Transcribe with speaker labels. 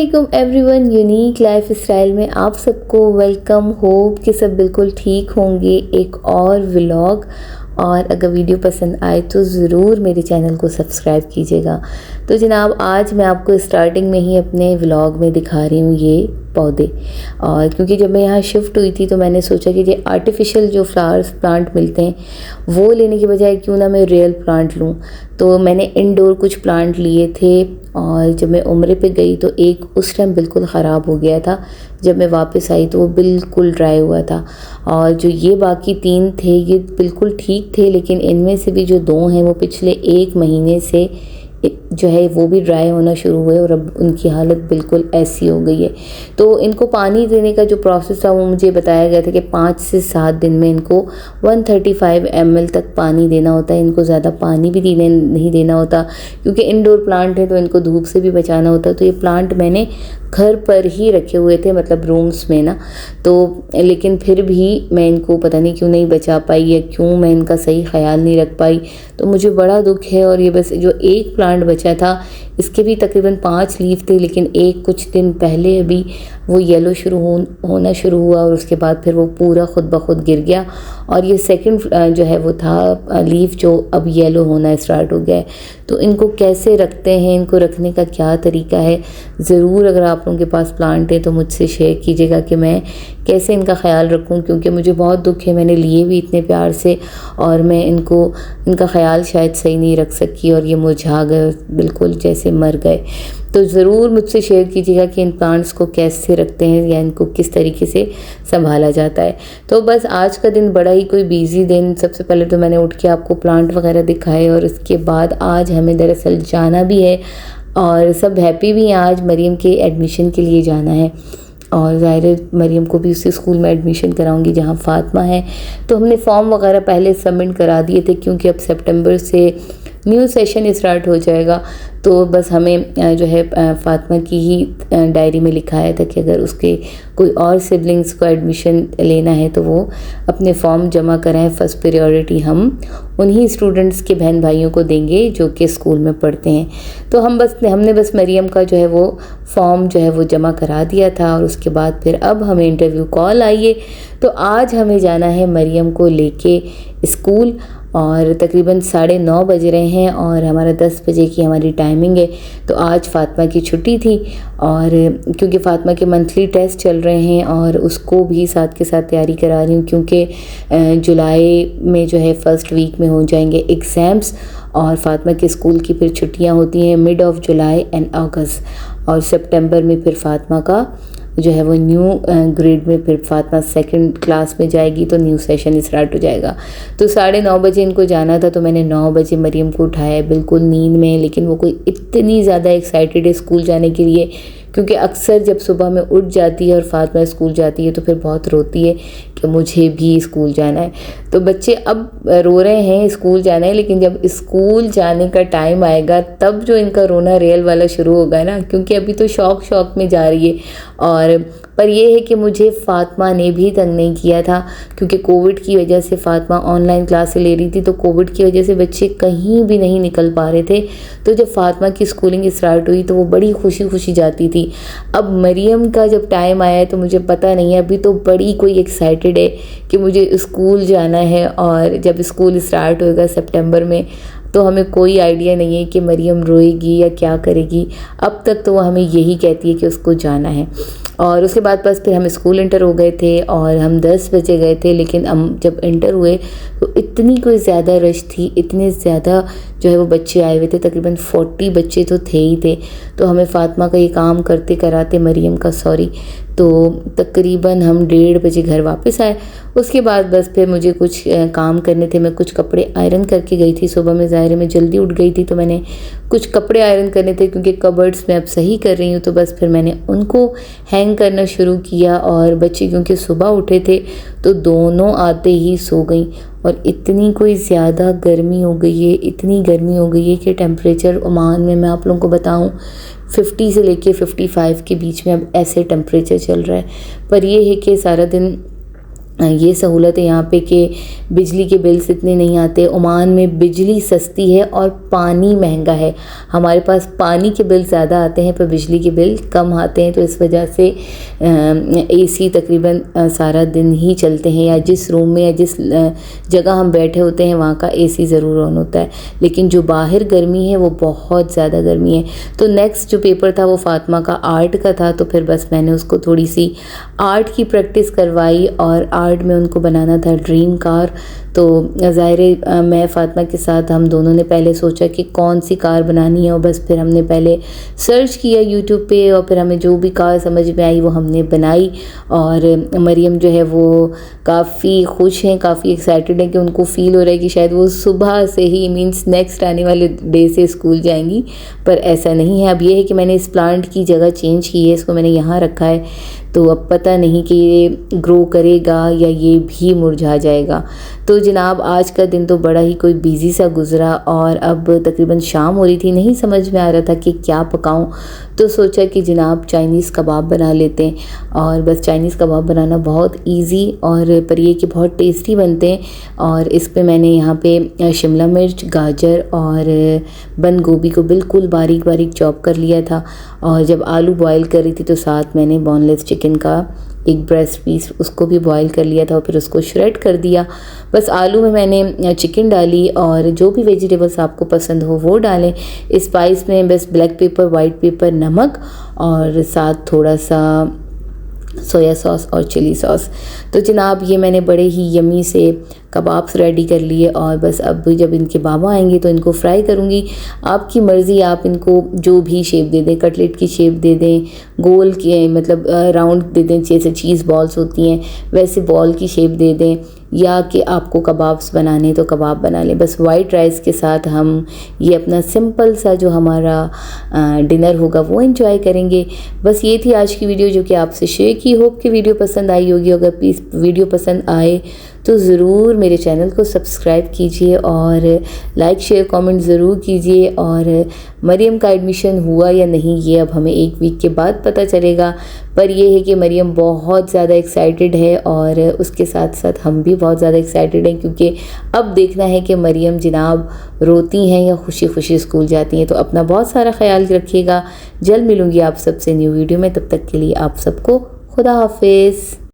Speaker 1: वालेकुम everyone, unique life style में आप सबको वेलकम। होप कि सब बिल्कुल ठीक होंगे। एक और व्लॉग, और अगर वीडियो पसंद आए तो ज़रूर मेरे चैनल को सब्सक्राइब कीजिएगा। तो जनाब, आज मैं आपको स्टार्टिंग में ही अपने व्लॉग में दिखा रही हूँ ये पौधे। और क्योंकि जब मैं यहाँ शिफ्ट हुई थी तो मैंने सोचा कि ये आर्टिफिशियल जो फ्लावर्स प्लांट मिलते हैं वो लेने के बजाय क्यों ना मैं रियल प्लांट लूँ। तो मैंने इंडोर कुछ प्लांट लिए थे, और जब मैं उम्रे पे गई तो एक उस टाइम बिल्कुल ख़राब हो गया था। जब मैं वापस आई तो वो बिल्कुल ड्राई हुआ था। और जो ये बाकी 3 थे ये बिल्कुल ठीक थे, लेकिन इनमें से भी जो 2 हैं वो पिछले 1 महीने से जो है वो भी ड्राई होना शुरू हुए, और अब उनकी हालत बिल्कुल ऐसी हो गई है। तो इनको पानी देने का जो प्रोसेस था वो मुझे बताया गया था कि 5 से 7 दिन में इनको 135 ml तक पानी देना होता है। इनको ज़्यादा पानी भी नहीं देना होता, क्योंकि इंडोर प्लांट है तो इनको धूप से भी बचाना होता है। तो ये प्लांट मैंने घर पर ही रखे हुए थे, मतलब रूम्स में ना। तो लेकिन फिर भी मैं इनको पता नहीं क्यों नहीं बचा पाई, या क्यों मैं इनका सही ख्याल नहीं रख पाई। तो मुझे बड़ा दुख है। और ये बस जो एक प्लांट बचा था, इसके भी तकरीबन 5 लीफ थे, लेकिन एक कुछ दिन पहले अभी वो येलो होना शुरू हुआ, और उसके बाद फिर वो पूरा खुद ब खुद गिर गया। और ये सेकंड जो है वो था लीफ जो अब येलो होना स्टार्ट हो गया है। तो इनको कैसे रखते हैं, इनको रखने का क्या तरीका है, ज़रूर अगर आप लोगों के पास प्लांट है तो मुझसे शेयर कीजिएगा कि मैं कैसे इनका ख्याल रखूं। क्योंकि मुझे बहुत दुख है, मैंने लिए भी इतने प्यार से और मैं इनका ख्याल शायद सही नहीं रख सकी, और ये मुरझा गए, बिल्कुल जैसे मर गए। तो ज़रूर मुझसे शेयर कीजिएगा कि इन प्लांट्स को कैसे रखते हैं, या इनको किस तरीके से संभाला जाता है। तो बस आज का दिन बड़ा ही कोई बिजी दिन। सबसे पहले तो मैंने उठ के आपको प्लांट वगैरह दिखाए, और इसके बाद आज हमें दरअसल जाना भी है, और सब हैप्पी भी हैं। आज मरीम के एडमिशन के लिए जाना है, और ज़ाहिर है मरीम को भी उसी स्कूल में एडमिशन कराऊंगी जहां फ़ातिमा है। तो हमने फॉर्म वगैरह पहले सबमिट करा दिए थे, क्योंकि अब सितंबर से न्यू सेशन स्टार्ट हो जाएगा। तो बस हमें जो है फ़ातिमा की ही डायरी में लिखाया था कि अगर उसके कोई और सिबलिंग्स को एडमिशन लेना है तो वो अपने फॉर्म जमा कराएं। फ़र्स्ट प्रायोरिटी हम उन्हीं स्टूडेंट्स के बहन भाइयों को देंगे जो कि स्कूल में पढ़ते हैं। तो हमने बस मरीम का जो है वो फॉर्म जो है वो जमा करा दिया था, और उसके बाद फिर अब हमें इंटरव्यू कॉल आई है। तो आज हमें जाना है मरीम को लेके स्कूल, और तकरीबन 9:30 बज रहे हैं, और हमारा 10 बजे की हमारी टाइमिंग है। तो आज फ़ातिमा की छुट्टी थी, और क्योंकि फ़ातिमा के मंथली टेस्ट चल रहे हैं और उसको भी साथ के साथ तैयारी करा रही हूँ, क्योंकि जुलाई में जो है फर्स्ट वीक में हो जाएंगे एग्ज़ाम्स, और फ़ातिमा के स्कूल की फिर छुट्टियाँ होती हैं mid of July and August, और सितंबर में फिर फ़ातिमा का जो है वो न्यू ग्रेड में फिर फ़ातिमा 2nd क्लास में जाएगी, तो न्यू सेशन स्टार्ट हो जाएगा। तो 9:30 बजे इनको जाना था, तो मैंने 9 बजे मरीम को उठाया, बिल्कुल नींद में। लेकिन वो कोई इतनी ज़्यादा एक्साइटेड है स्कूल जाने के लिए, क्योंकि अक्सर जब सुबह में उठ जाती है और फ़ातिमा स्कूल जाती है तो फिर बहुत रोती है कि मुझे भी स्कूल जाना है। तो बच्चे अब रो रहे हैं स्कूल जाना है, लेकिन जब स्कूल जाने का टाइम आएगा तब जो इनका रोना रियल वाला शुरू होगा ना, क्योंकि अभी तो शौक में जा रही है। और पर यह है कि मुझे फ़ातिमा ने भी तंग नहीं किया था, क्योंकि कोविड की वजह से फ़ातिमा ऑनलाइन क्लासें ले रही थी, तो कोविड की वजह से बच्चे कहीं भी नहीं निकल पा रहे थे। तो जब फ़ातिमा की स्कूलिंग स्टार्ट हुई तो वो बड़ी खुशी जाती थी। अब मरीम का जब टाइम आया तो मुझे पता नहीं है, अभी तो बड़ी कोई एक्साइटेड है कि मुझे स्कूल जाना है। और जब स्कूल स्टार्ट होगा सितंबर में तो हमें कोई आइडिया नहीं है कि मरीम रोएगी या क्या करेगी। अब तक तो वो हमें यही कहती है कि उसको जाना है। और उसके बाद बस फिर हम स्कूल इंटर हो गए थे, और हम 10 बजे गए थे। लेकिन हम जब इंटर हुए तो इतनी कोई ज़्यादा रश थी, इतने ज़्यादा जो है वो बच्चे आए हुए थे, तकरीबन 40 बच्चे तो थे ही थे। तो हमें फ़ातिमा का ये काम करते कराते मरीम का तो तकरीबन हम 1:30 बजे घर वापस आए। उसके बाद बस फिर मुझे कुछ काम करने थे, मैं कुछ कपड़े आयरन करके गई थी। सुबह में ज़ाहिर है मैं जल्दी उठ गई थी, तो मैंने कुछ कपड़े आयरन करने थे, क्योंकि कबर्ड्स में अब सही कर रही हूँ। तो बस फिर मैंने उनको हैंग करना शुरू किया, और बच्चे क्योंकि सुबह उठे थे तो दोनों आते ही सो गई। और इतनी कोई ज़्यादा गर्मी हो गई है, इतनी गर्मी हो गई है कि टेम्परेचर ओमान में मैं आप लोगों को बताऊं 50 से लेके 55 के बीच में अब ऐसे टेम्परेचर चल रहा है। पर यह है कि सारा दिन ये सहूलत है यहाँ पे कि बिजली के बिल्स इतने नहीं आते। ओमान में बिजली सस्ती है और पानी महंगा है। हमारे पास पानी के बिल ज़्यादा आते हैं पर बिजली के बिल कम आते हैं, तो इस वजह से एसी तकरीबन सारा दिन ही चलते हैं, या जिस रूम में या जिस जगह हम बैठे होते हैं वहाँ का एसी ज़रूर ऑन होता है। लेकिन जो बाहर गर्मी है वो बहुत ज़्यादा गर्मी है। तो नेक्स्ट जो पेपर था वो फ़ातिमा का आर्ट का था, तो फिर बस मैंने उसको थोड़ी सी आर्ट की प्रैक्टिस करवाई और आर्ट में उनको बनाना था ड्रीम कार। तो ज़ाहिर है मैं फ़ातिमा के साथ हम दोनों ने पहले सोचा कि कौन सी कार बनानी है, और बस फिर हमने पहले सर्च किया यूट्यूब पे और फिर हमें जो भी कार समझ में आई वो हमने बनाई। और मरियम जो है वो काफ़ी खुश हैं, काफ़ी एक्साइटेड हैं कि उनको फ़ील हो रहा है कि शायद वो सुबह से ही मींस नेक्स्ट आने वाले डे से स्कूल जाएंगी, पर ऐसा नहीं है। अब ये है कि मैंने इस प्लांट की जगह चेंज की है, इसको मैंने यहाँ रखा है, तो अब पता नहीं कि ये ग्रो करेगा या ये भी मुरझा जाएगा। तो जनाब आज का दिन तो बड़ा ही कोई बिज़ी सा गुज़रा और अब तकरीबन शाम हो रही थी, नहीं समझ में आ रहा था कि क्या पकाऊं, तो सोचा कि जनाब चाइनीज़ कबाब बना लेते हैं। और बस चाइनीज़ कबाब बनाना बहुत इजी और पर ये कि बहुत टेस्टी बनते हैं। और इस पे मैंने यहाँ पे शिमला मिर्च, गाजर और बंद गोभी को बिल्कुल बारीक बारीक चॉप कर लिया था। और जब आलू बॉईल कर रही थी तो साथ मैंने बोनलेस चिकन का एक ब्रेस्ट पीस उसको भी बॉईल कर लिया था और फिर उसको श्रेड कर दिया। बस आलू में मैंने चिकन डाली और जो भी वेजिटेबल्स आपको पसंद हो वो डालें। स्पाइस में बस ब्लैक पेपर, वाइट पेपर, नमक और साथ थोड़ा सा सोया सॉस और चिली सॉस। तो जनाब ये मैंने बड़े ही यमी से कबाब्स रेडी कर लिए और बस अब जब इनके बाबा आएंगे तो इनको फ्राई करूँगी। आपकी मर्ज़ी, आप इनको जो भी शेप दे दें, कटलेट की शेप दे दें, गोल के मतलब राउंड दे दें जैसे चीज़ बॉल्स होती हैं वैसे बॉल की शेप दे दें, या कि आपको कबाब्स बनाने तो कबाब बना लें। बस वाइट राइस के साथ हम ये अपना सिंपल सा जो हमारा डिनर होगा वो एंजॉय करेंगे। बस ये थी आज की वीडियो जो कि आपसे शेयर की। होप कि वीडियो पसंद आई होगी। अगर प्लीज़ वीडियो पसंद आए तो ज़रूर मेरे चैनल को सब्सक्राइब कीजिए और लाइक शेयर कमेंट ज़रूर कीजिए। और मरियम का एडमिशन हुआ या नहीं ये अब हमें एक वीक के बाद पता चलेगा, पर यह है कि मरियम बहुत ज़्यादा एक्साइटेड है और उसके साथ साथ हम भी बहुत ज़्यादा एक्साइटेड हैं, क्योंकि अब देखना है कि मरियम जनाब रोती हैं या खुशी खुशी स्कूल जाती हैं। तो अपना बहुत सारा ख्याल रखिएगा। जल्द मिलूँगी आप सबसे न्यू वीडियो में, तब तक के लिए आप सबको खुदा हाफिज़।